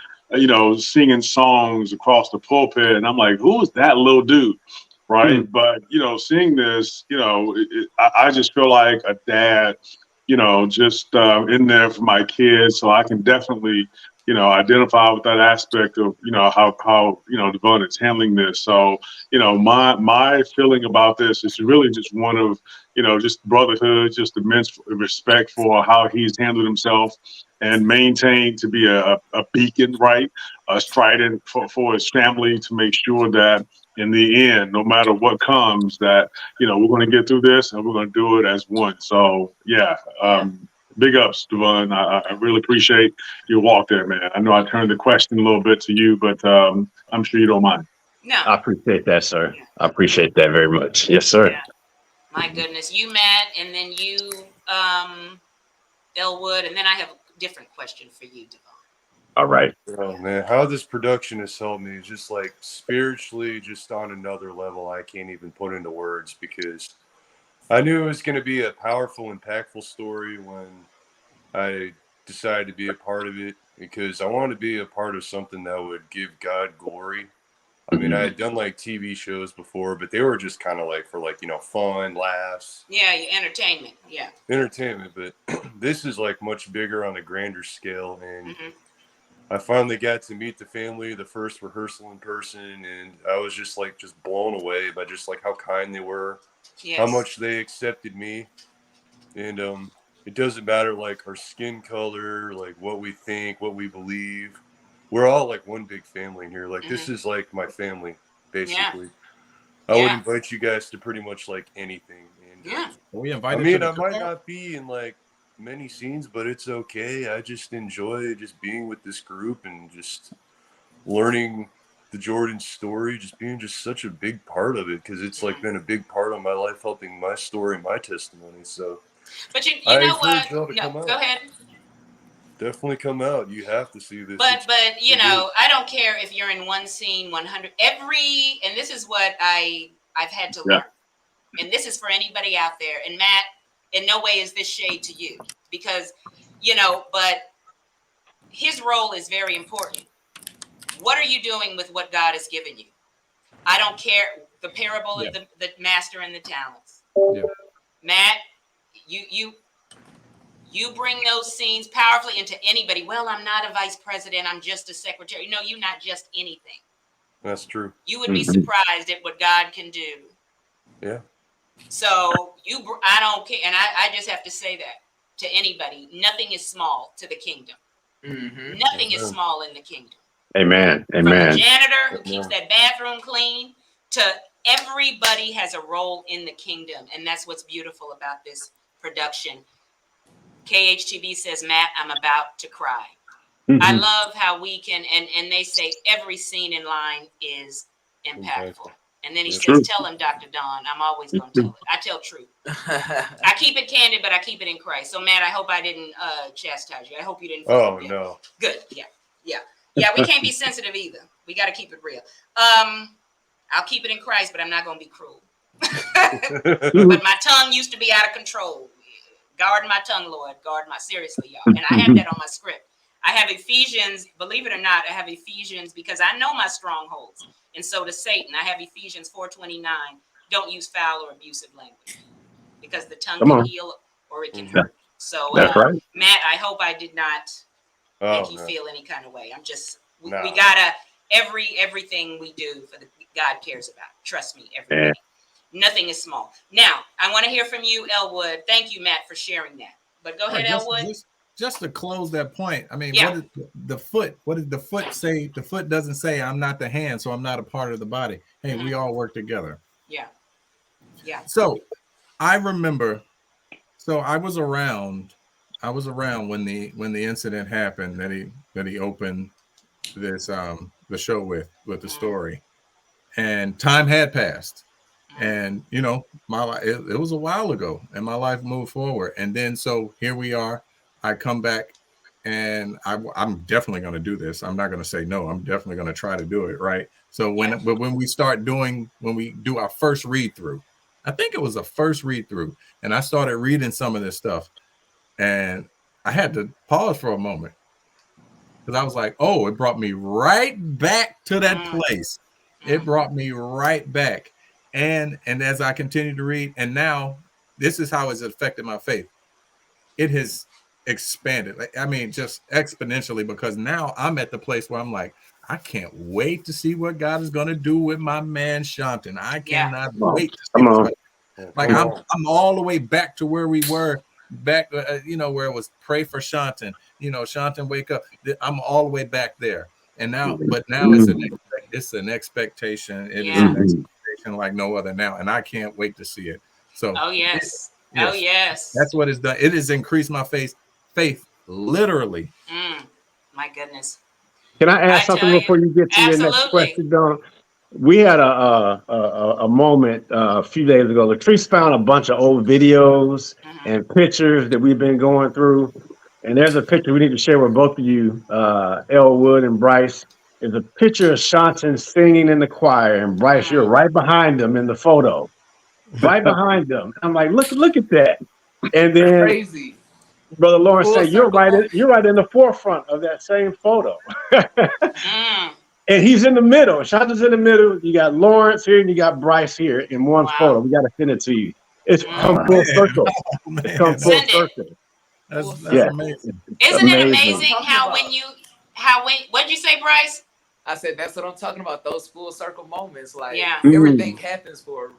singing songs across the pulpit, and I'm like, who is that little dude, right? But seeing this, I just feel like a dad, just in there for my kids, so I can definitely identify with that aspect of how Devon is handling this. So my feeling about this is really just one of just brotherhood, just immense respect for how he's handled himself and maintained to be a beacon, right, a strident for his family to make sure that in the end, no matter what comes, that we're going to get through this and we're going to do it as one. So yeah. Big ups, Devon. I really appreciate your walk there, man. I know I turned the question a little bit to you, but I'm sure you don't mind. No. I appreciate that, sir. I appreciate that very much. Yes, sir. Yeah. My goodness. You, Matt, and then you, Elwood, and then I have a different question for you, Devon. All right. Oh man, how this production has helped me just like spiritually, just on another level I can't even put into words, because I knew it was going to be a powerful, impactful story when I decided to be a part of it, because I wanted to be a part of something that would give God glory. I mean, I had done like TV shows before, but they were just kind of like for like, fun, laughs. Yeah, entertainment. Yeah. Entertainment, but this is like much bigger on a grander scale. And I finally got to meet the family, the first rehearsal in person, and I was just blown away by just like how kind they were, how much they accepted me. And it doesn't matter like our skin color, like what we think, what we believe. We're all like one big family in here. Like this is like my family, basically. I would invite you guys to pretty much like anything. And we I invited. mean, I might not be in like many scenes, but it's okay. I just enjoy just being with this group and just learning the Jorden story, just being just such a big part of it, because it's like been a big part of my life, helping my story, my testimony. So, but you I know encourage what? y'all to come No, out. go ahead. Definitely come out. You have to see this. But I don't care if you're in one scene, 100 and this is what I've had to learn. And this is for anybody out there. And Matt, in no way is this shade to you, because but his role is very important. What are you doing with what God has given you? I don't care. The parable of the master and the talents. Yeah. Matt, you You bring those scenes powerfully into anybody. Well, I'm not a vice president. I'm just a secretary. No, you're not just anything. That's true. You would be surprised at what God can do. Yeah. So I don't care. And I just have to say that to anybody. Nothing is small to the kingdom. Mm-hmm. Nothing is small in the kingdom. Amen. From the Amen. janitor who keeps that bathroom clean to everybody has a role in the kingdom. And that's what's beautiful about this production. KHTV says, Matt, I'm about to cry. I love how we can, and they say every scene in line is impactful. And then he says, tell him, Dr. Don, I'm always going to tell it. I tell truth. I keep it candid, but I keep it in Christ. So, Matt, I hope I didn't chastise you. I hope you didn't. Oh, no. Good. Yeah, we can't be sensitive either. We got to keep it real. I'll keep it in Christ, but I'm not going to be cruel. But my tongue used to be out of control. Guard my tongue, Lord. Seriously, y'all. And I have that on my script. I have Ephesians, believe it or not, I have Ephesians because I know my strongholds. And so does Satan. I have Ephesians 4:29. Don't use foul or abusive language because the tongue can heal or it can hurt. So, That's right. Matt, I hope I did not make you feel any kind of way. I'm just, we gotta, everything we do for the God cares about. Trust me, everybody. Nothing is small. Now, I want to hear from you, Elwood. Thank you, Matt, for sharing that. But go ahead, Elwood. Just to close that point, I mean, what did the foot say? The foot doesn't say, I'm not the hand, so I'm not a part of the body. Hey, we all work together. Yeah. So I remember, I was around when the incident happened that he opened this the show with the story. And time had passed. And my life, it was a while ago, and my life moved forward. And then so here we are. I come back, and I'm definitely going to do this. I'm not going to say no. I'm definitely going to try to do it right. So when we do our first read through, I think it was the first read through, and I started reading some of this stuff, and I had to pause for a moment because I was like, oh, it brought me right back to that place. It brought me right back. And as I continue to read, and now this is how it's affected my faith. It has expanded. I mean, just exponentially, because now I'm at the place where I'm like, I can't wait to see what God is going to do with my man Seanton. I cannot wait to see what's like. I'm all the way back to where we were back, where it was pray for Seanton. Seanton, wake up. I'm all the way back there. And now, but now it's an expectation. It is an expectation like no other now, and I can't wait to see it. So, yes. That's what it's done. It has increased my faith literally. My goodness. Can I add something before you get to your next question, Don? We had a moment a few days ago. Latrice found a bunch of old videos and pictures that we've been going through. And there's a picture we need to share with both of you, Elwood and Bryce. There's a picture of Seanton singing in the choir, and Bryce, you're right behind them in the photo. Right behind them. I'm like, look at that. And then crazy. Brother Lawrence said, you're right in the forefront of that same photo. And he's in the middle. Seanton's in the middle. You got Lawrence here and you got Bryce here in one photo. We got to send it to you. It's come full circle. It's come full circle. That's amazing. Isn't it amazing what'd you say, Bryce? I said, that's what I'm talking about. Those full circle moments. Like everything happens for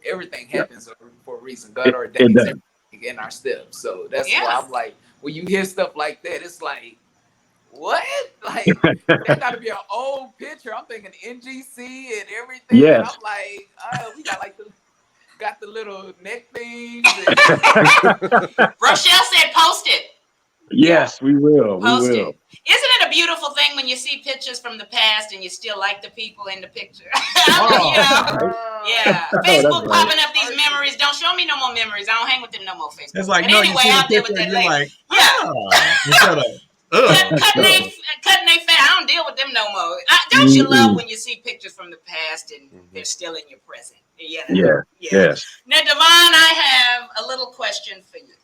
everything happens for a reason. God ordains everything in our steps. So that's why I'm like, when you hear stuff like that, it's like, what? Like that gotta be an old picture. I'm thinking NGC and everything. And I'm like, we got the little neck things. Rochelle said post it. Yes, we will. Post it. Isn't it a beautiful thing when you see pictures from the past and you still like the people in the picture? Facebook popping up these memories. Don't show me no more memories. I don't hang with them no more. Facebook. It's like, but anyway, I'll deal with that later. Cutting they fat. I don't deal with them no more. Don't you love when you see pictures from the past and they're still in your present? Yes. Now, Devon, I have a little question for you.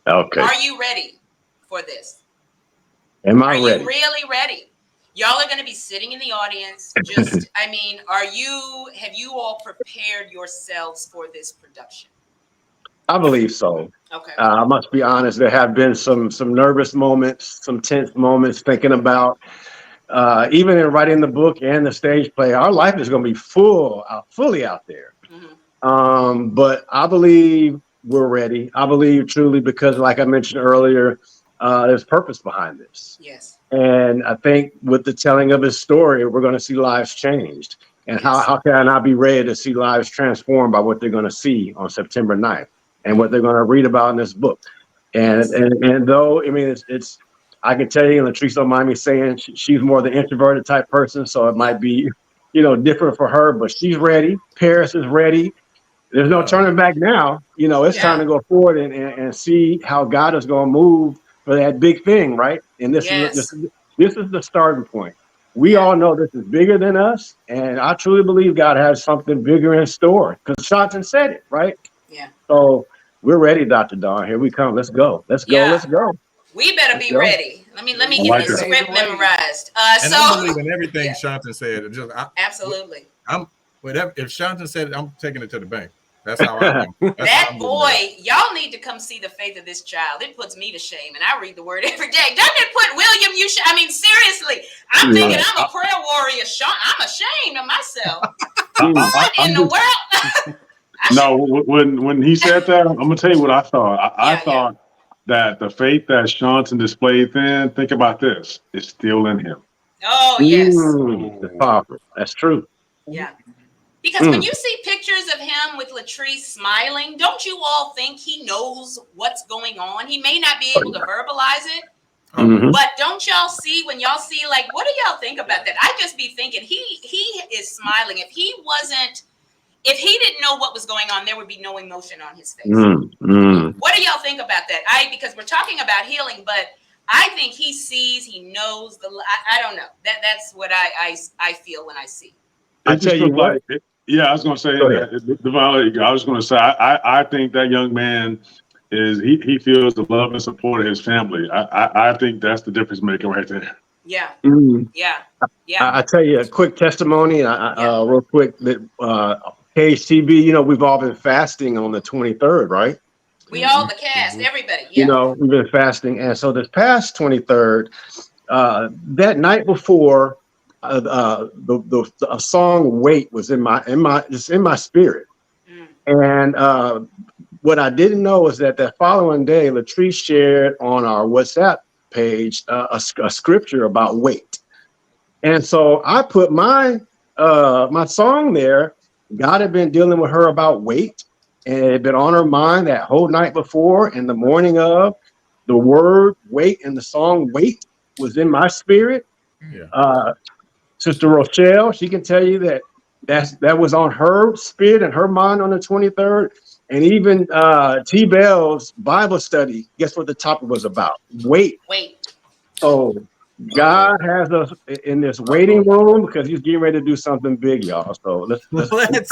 Okay. Are you ready for this? Am I ready? Are you really ready? Y'all are going to be sitting in the audience. Have you all prepared yourselves for this production? I believe so. Okay. I must be honest. There have been some nervous moments, some tense moments, thinking about even in writing the book and the stage play. Our life is going to be fully out there. But I believe we're ready. I believe truly because, like I mentioned earlier, there's purpose behind this. Yes. And I think with the telling of his story, we're going to see lives changed. And how can I not be ready to see lives transformed by what they're going to see on September 9th and what they're going to read about in this book? And though, I mean, it's I can tell you, and Latrice don't mind me saying, she's more the introverted type person, so it might be, different for her, but she's ready. Paris is ready. There's no turning back now. It's time to go forward and see how God is going to move for that big thing, right? And this is the starting point. We all know this is bigger than us, and I truly believe God has something bigger in store because Seanton said it, right? Yeah. So we're ready, Dr. Dawn. Here we come. Let's go. Let's go. Let's go. We better be ready. Let me get this script memorized. And I believe in everything Seanton said. Absolutely. If Seanton said it, I'm taking it to the bank. That's how I am. That boy, y'all need to come see the faith of this child. It puts me to shame, and I read the word every day. Doesn't it put William? I mean, seriously, I'm thinking I'm a prayer warrior. Sean, I'm ashamed of myself. What in the world? No, when he said that, I'm gonna tell you what I thought. I thought that the faith that Seanton displayed then, think about this, is still in him. Oh yes, it's powerful. That's true. Yeah. Because when you see pictures of him with Latrice smiling, don't you all think he knows what's going on? He may not be able to verbalize it, but don't y'all see when y'all see, like, what do y'all think about that? I just be thinking he is smiling. If he didn't know what was going on, there would be no emotion on his face. What do y'all think about that? Because we're talking about healing, but I think he sees, he knows I don't know. That's what I feel when I see. I tell you what. I was going to say, I was going to say, I think that young man he feels the love and support of his family. I think that's the difference maker right there. Yeah. I tell you a quick testimony, real quick, that KHTB, we've all been fasting on the 23rd, right? We all, the cast, everybody. Yeah. We've been fasting. And so this past 23rd, that night before, the song "Wait" was in my spirit, and what I didn't know is that following day, Latrice shared on our WhatsApp page a scripture about wait, and so I put my song there. God had been dealing with her about wait, and it had been on her mind that whole night before, and the morning of, the word "wait" and the song "Wait" was in my spirit. Sister Rochelle, she can tell you that was on her spirit and her mind on the 23rd. And even T-Bell's Bible study, guess what the topic was about? Wait. So God has us in this waiting room because he's getting ready to do something big, y'all. So let's go. And that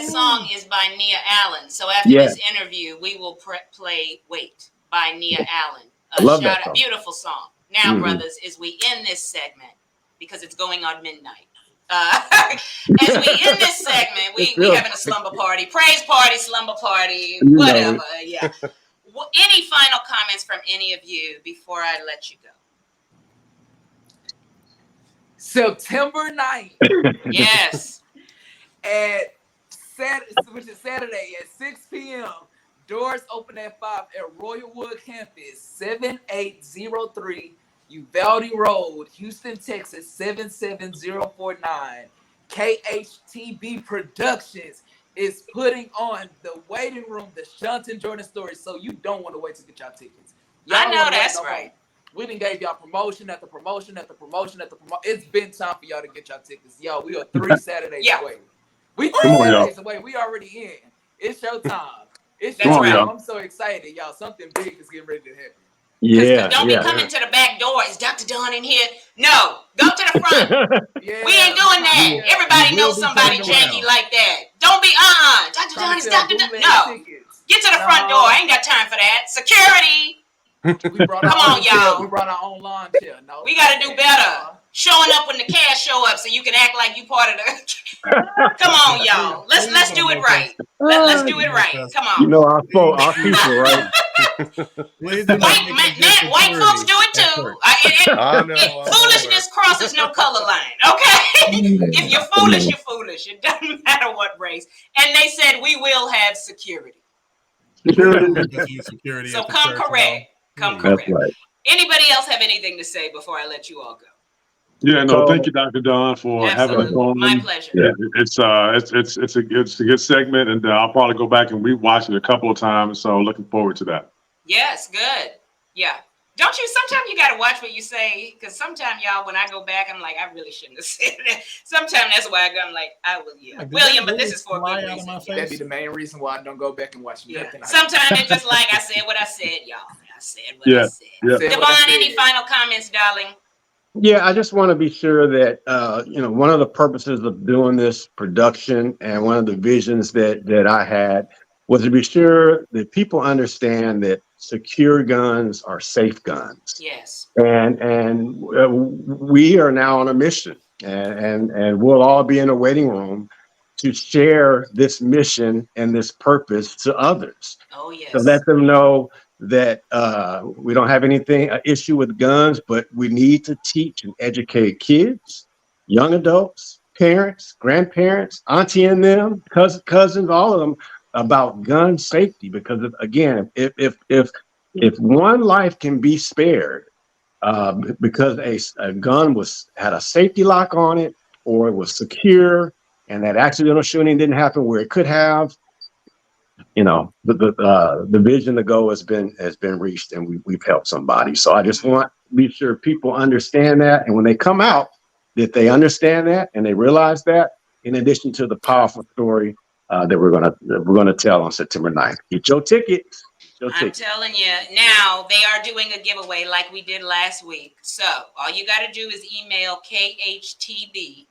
song is by Nia Allen. So after this interview, we will play "Wait" by Nia Allen. Love that song. Beautiful song. Now, brothers, as we end this segment, because it's going on midnight, as we end this segment, we having a slumber party, praise party, slumber party, whatever. Yeah. Well, any final comments from any of you before I let you go? September 9th. Yes. Which is Saturday at 6 p.m. Doors open at 5 at Royalwood Campus, 7803 Uvalde Road, Houston, Texas, 77049. KHTB Productions is putting on the waiting room, the Seanton Jorden Story, so you don't want to wait to get y'all tickets. I know that's right. We done gave y'all promotion after promotion after promotion after promotion. It's been time for y'all to get y'all tickets. Yo, we are 3 Saturdays away. We 3 Saturdays away. We already in. It's your time. I'm so excited, y'all. Something big is getting ready to happen. Don't be coming to the back door. Is Dr. Dawn in here? No. Go to the front. We ain't doing that. Everybody knows somebody janky like that. Don't be, Dr. Dawn is Dr. Dawn. No. Get to the front door. I ain't got time for that. Security. Come on, y'all. We brought our own lawn chair. No. We got to do better. showing up when the cash show up so you can act like you part of the. Come on, y'all. Let's do it right. Let's do it right. Come You on. know, our people, right? White folks do it too. I know. Foolishness crosses no color line. Okay, if you're foolish, you're foolish. It doesn't matter what race. And they said we will have security. Security So at the come church, correct. Come That's correct. right. Anybody else have anything to say before I let you all go? Yeah, no, So- thank you, Dr. Don, for having us Absolutely. on. My pleasure. Yeah. It's a good segment, and I'll probably go back and rewatch it a couple of times. So looking forward to that. Yes, good. Yeah. Don't you? Sometimes you got to watch what you say, because sometimes, y'all, when I go back, I'm like, I really shouldn't have said that. Sometimes that's why I'm like, I will, yeah. Like, did William, that but this really is for a fly good out of reason. my Yeah. That'd be the main reason why I don't go back and watch Yeah. nothing. Sometimes it's just like I said what I said, y'all. I said what I Yeah. said. Yeah. Said what I Devon, said. any final comments, darling? Yeah, I just want to be sure that one of the purposes of doing this production and one of the visions that I had was to be sure that people understand that secure guns are safe guns. Yes. And we are now on a mission, and we'll all be in a waiting room to share this mission and this purpose to others, Oh, yes. to let them know that we don't have an issue with guns, but we need to teach and educate kids, young adults, parents, grandparents, auntie and them, cousins, all of them, about gun safety. Because again, if one life can be spared because a gun had a safety lock on it, or it was secure, and that accidental shooting didn't happen where it could have, the vision, the goal has been reached, and we've helped somebody. So I just want to be sure people understand that, and when they come out, that they understand that and they realize that. In addition to the powerful story that we're gonna tell on September 9th, get your tickets. I'm telling you, now they are doing a giveaway like we did last week. So all you got to do is email KHTB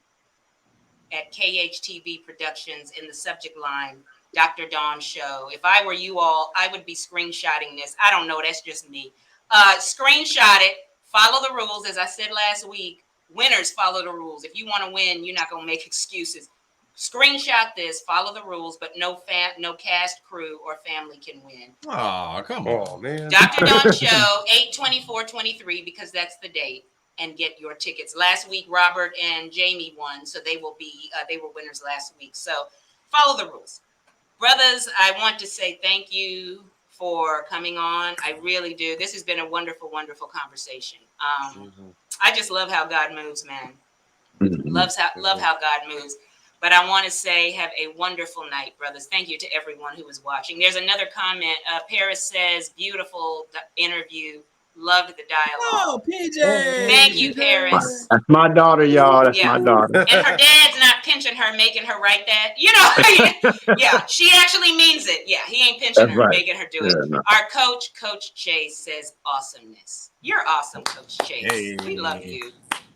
at KHTB Productions in the subject line, Dr. Dawn Show. If I were you all, I would be screenshotting this. I don't know. That's just me. Screenshot it. Follow the rules. As I said last week, winners follow the rules. If you want to win, you're not going to make excuses. Screenshot this, follow the rules, but no cast, crew, or family can win. Oh, come on. Oh, man. Dr. Dawn Show, 8/24/23, because that's the date, and get your tickets. Last week, Robert and Jamie won, so they were winners last week. So follow the rules. Brothers, I want to say thank you for coming on. I really do. This has been a wonderful, wonderful conversation. I just love how God moves, man. Love how God moves. But I want to say, have a wonderful night, brothers. Thank you to everyone who was watching. There's another comment. Paris says, beautiful interview. Loved the dialogue. Oh, PJ. Thank you, Paris. That's my daughter, y'all. That's my daughter. And her dad's not pinching her, making her write that. Yeah, she actually means it. Yeah, he ain't pinching That's her, right. making her do it. No. Our coach, Coach Chase, says awesomeness. You're awesome, Coach Chase. Hey. We love you.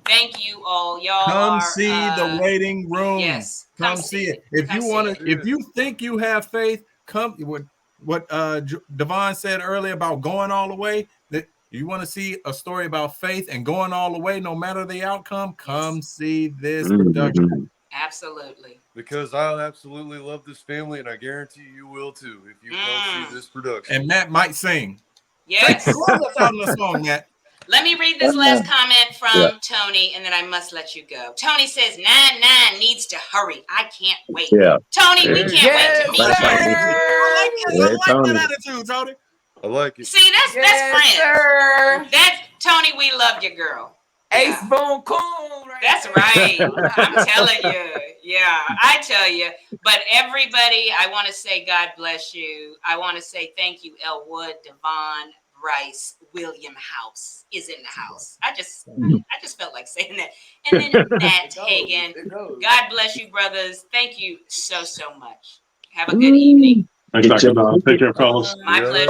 Thank you all. Y'all Come are, see the waiting room. Yes. Come see it. If Come you see want it. to, if you think you have faith, come. What Devon said earlier about going all the way. That you want to see a story about faith and going all the way, no matter the outcome. Come see this production. Absolutely. Because I absolutely love this family, and I guarantee you will too if you come see this production. And Matt might sing. Yes. Close us out in the song, Matt. Let me read this last comment from Tony, and then I must let you go. Tony says, 9-9 needs to hurry. I can't wait. Yeah. Tony, we can't wait to meet you. I like Tony. that attitude, Tony. I like it. See, that's friends. Sir. That's Tony, we love you, girl. Ace Yeah. Boom Coon. Right That's there. right. I'm telling you. Yeah, I tell you. But everybody, I want to say God bless you. I want to say thank you, Elwood, Devon, Bryce, William House is in the house. I just felt like saying that. And then Matt Hagan. God bless you, brothers. Thank you so much. Have a good evening. Thanks, Dr. Don. Take care, fellas. My Yeah. pleasure.